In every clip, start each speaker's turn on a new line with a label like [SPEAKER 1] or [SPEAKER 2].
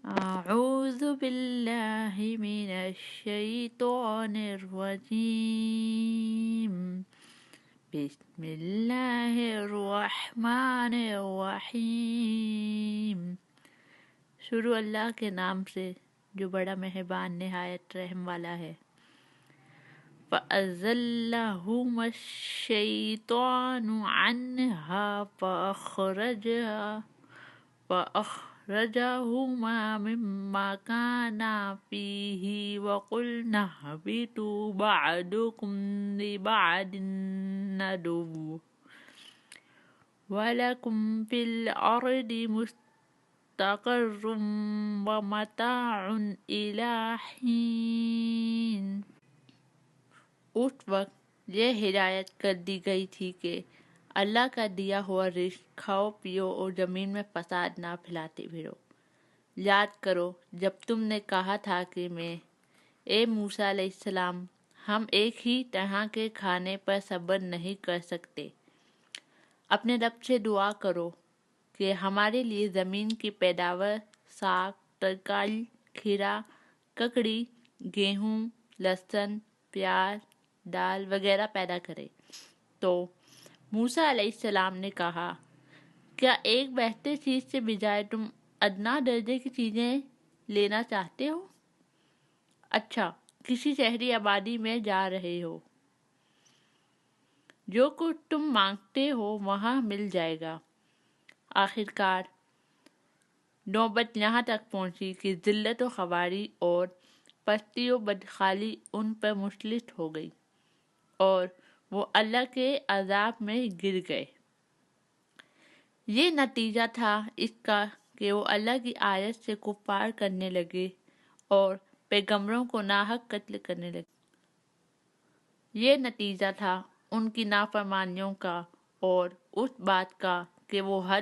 [SPEAKER 1] أعوذ بالله من الشيطان الرجيم بسم الله الرحمن الرحیم۔ شروع اللہ کے نام سے جو بڑا مہربان نہایت رحم والا ہے۔ فَأَزَلَّهُمَا الشَّيْطَانُ عَنْهَا فَأَخْرَجَهُمَا مِمَّا كَانَا فِيهِ وَقُلْنَا اهْبِطُوا بَعْضُكُمْ لِبَعْضٍ عَدُوٌّ وَلَكُمْ فِي الْأَرْضِ مُسْتَقَرٌّ وَمَتَاعٌ إِلَىٰ حِينٍ۔ اس وقت یہ ہدایت کر دی گئی تھی کہ اللہ کا دیا ہوا رزق کھاؤ پیو اور زمین میں فساد نہ پھیلاتے پھرو۔ یاد کرو جب تم نے کہا تھا کہ اے موسیٰ علیہ السلام، ہم ایک ہی طرح کے کھانے پر صبر نہیں کر سکتے۔ اپنے رب سے دعا کرو کہ ہمارے لیے زمین کی پیداوار، ساگ، ترکاری، کھیرا، ککڑی، گیہوں، لہسن، پیاز، دال وغیرہ پیدا کرے۔ تو موسیٰ علیہ السلام نے کہا، کیا ایک بہتر چیز سے بجائے تم ادنا درجے کی چیزیں لینا چاہتے ہو؟ اچھا، کسی شہری آبادی میں جا رہے ہو، جو کچھ تم مانگتے ہو وہاں مل جائے گا۔ آخر کار نوبت یہاں تک پہنچی کہ ذلت و خواری اور پستی و بدحالی ان پر مسلط ہو گئی اور وہ اللہ کے عذاب میں گر گئے۔ یہ نتیجہ تھا اس کا کہ وہ اللہ کی آیت سے کفر کرنے لگے اور پیغمبروں کو ناحق قتل کرنے لگے۔ یہ نتیجہ تھا ان کی نافرمانیوں کا اور اس بات کا کہ وہ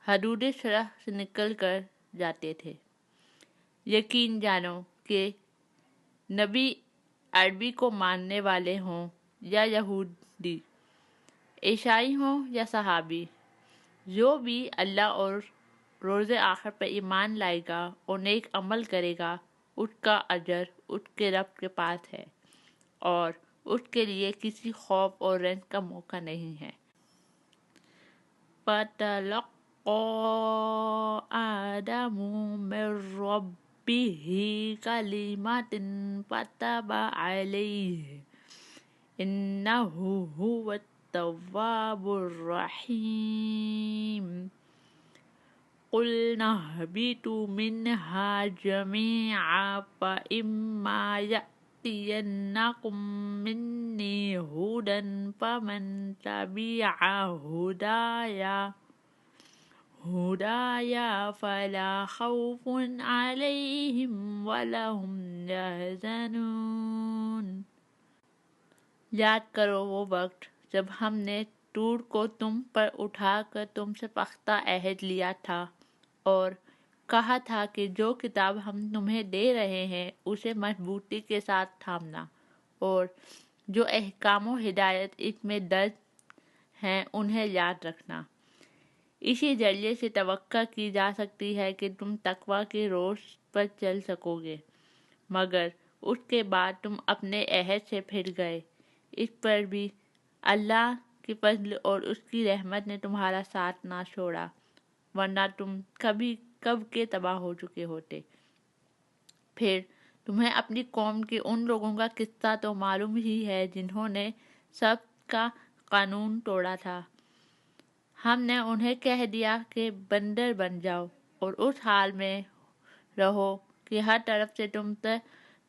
[SPEAKER 1] حدود شرع سے نکل کر جاتے تھے۔ یقین جانو کہ نبی عربی کو ماننے والے ہوں یا یہودی، عیسائی ہوں یا صحابی، جو بھی اللہ اور روز آخر پر ایمان لائے گا اور نیک عمل کرے گا، اس کا اجر اس کے رب کے پاس ہے اور اس کے لیے کسی خوف اور رنج کا موقع نہیں ہے۔ فَتَلَقَّىٰ آدَمُ مِن رَّبِّهِ كَلِمَاتٍ فَتَابَ عَلَيْهِ إِنَّهُ هُوَ التَّوَّابُ الرَّحِيمُ۔ قُلْنَا اهْبِطُوا مِنْهَا جَمِيعًا فَإِمَّا يَأْتِيَنَّكُم مِّنِّي هُدًى فَمَن تَبِعَ هُدَايَ فَلَا خَوْفٌ عَلَيْهِمْ وَلَا هُمْ يَحْزَنُونَ۔ یاد کرو وہ وقت جب ہم نے طور کو تم پر اٹھا کر تم سے پختہ عہد لیا تھا اور کہا تھا کہ جو کتاب ہم تمہیں دے رہے ہیں اسے مضبوطی کے ساتھ تھامنا اور جو احکام و ہدایت اس میں درج ہیں انہیں یاد رکھنا۔ اسی ذریعے سے توقع کی جا سکتی ہے کہ تم تقویٰ کے روش پر چل سکو گے، مگر اس کے بعد تم اپنے عہد سے پھر گئے۔ اس پر بھی اللہ کے فضل اور اس کی رحمت نے تمہارا ساتھ نہ چھوڑا، ورنہ تم کب کے تباہ ہو چکے ہوتے۔ پھر تمہیں اپنی قوم کے ان لوگوں کا قصہ تو معلوم ہی ہے جنہوں نے سب کا قانون توڑا تھا۔ ہم نے انہیں کہہ دیا کہ بندر بن جاؤ اور اس حال میں رہو کہ ہر طرف سے تم پر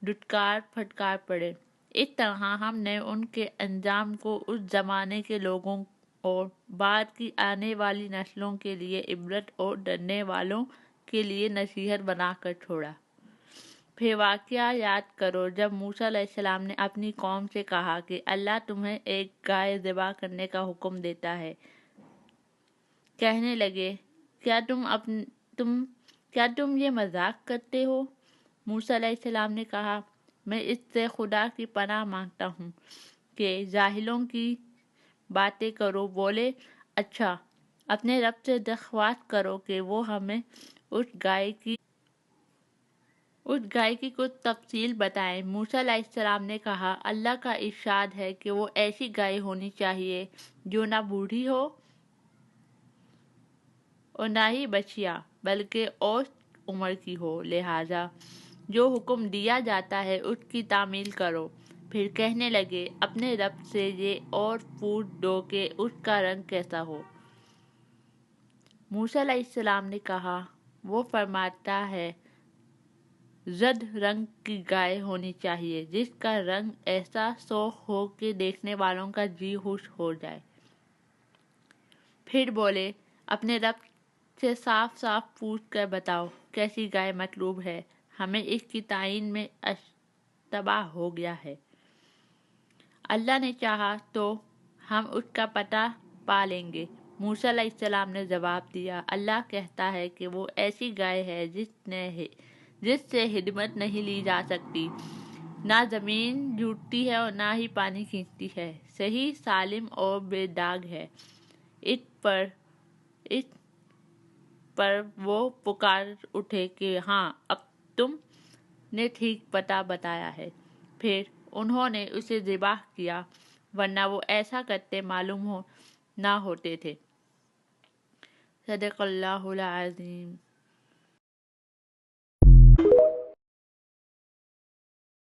[SPEAKER 1] دھتکار پھٹکار پڑے۔ اس طرح ہم نے ان کے انجام کو اس زمانے کے لوگوں اور بعد کی آنے والی نسلوں کے لیے عبرت اور ڈرنے والوں کے لیے نصیحت بنا کر چھوڑا۔ پھر واقعہ یاد کرو جب موسیٰ علیہ السلام نے اپنی قوم سے کہا کہ اللہ تمہیں ایک گائے ذبح کرنے کا حکم دیتا ہے۔ کہنے لگے، کیا تم یہ مذاق کرتے ہو؟ موسیٰ علیہ السلام نے کہا، میں اس سے خدا کی پناہ مانگتا ہوں کہ جاہلوں کی باتیں کرو۔ بولے، اچھا، اپنے رب سے درخواست کرو کہ وہ ہمیں اس گائے کی اس گائے کی کچھ تفصیل بتائیں۔ موسیٰ علیہ السلام نے کہا، اللہ کا ارشاد ہے کہ وہ ایسی گائے ہونی چاہیے جو نہ بوڑھی ہو اور نہ ہی بچیا بلکہ اوسط عمر کی ہو، لہٰذا جو حکم دیا جاتا ہے اس کی تعمیل کرو۔ پھر کہنے لگے، اپنے رب سے یہ اور پوچھ دو کہ اس کا رنگ کیسا ہو۔ موسیٰ علیہ السلام نے کہا، وہ فرماتا ہے زرد رنگ کی گائے ہونی چاہیے جس کا رنگ ایسا سرخ ہو کہ دیکھنے والوں کا جی خوش ہو جائے۔ پھر بولے، اپنے رب سے صاف صاف پوچھ کر بتاؤ کیسی گائے مطلوب ہے، ہمیں اس کی تعین میں اشتباہ ہو گیا ہے۔ اللہ نے چاہا تو ہم اس کا پتہ پا لیں گے۔ موسیٰ علیہ السلام نے جواب دیا، اللہ کہتا ہے کہ وہ ایسی گائے ہے جس سے خدمت نہیں لی جا سکتی، نہ زمین جوتتی ہے اور نہ ہی پانی کھینچتی ہے، صحیح سالم اور بے داغ ہے۔ اس پر وہ پکار اٹھے کہ ہاں، اب تم نے ٹھیک پتہ بتایا ہے۔ پھر انہوں نے اسے ذبح کیا، ورنہ وہ ایسا کرتے معلوم نہ ہوتے تھے۔ صدق اللہ العظیم۔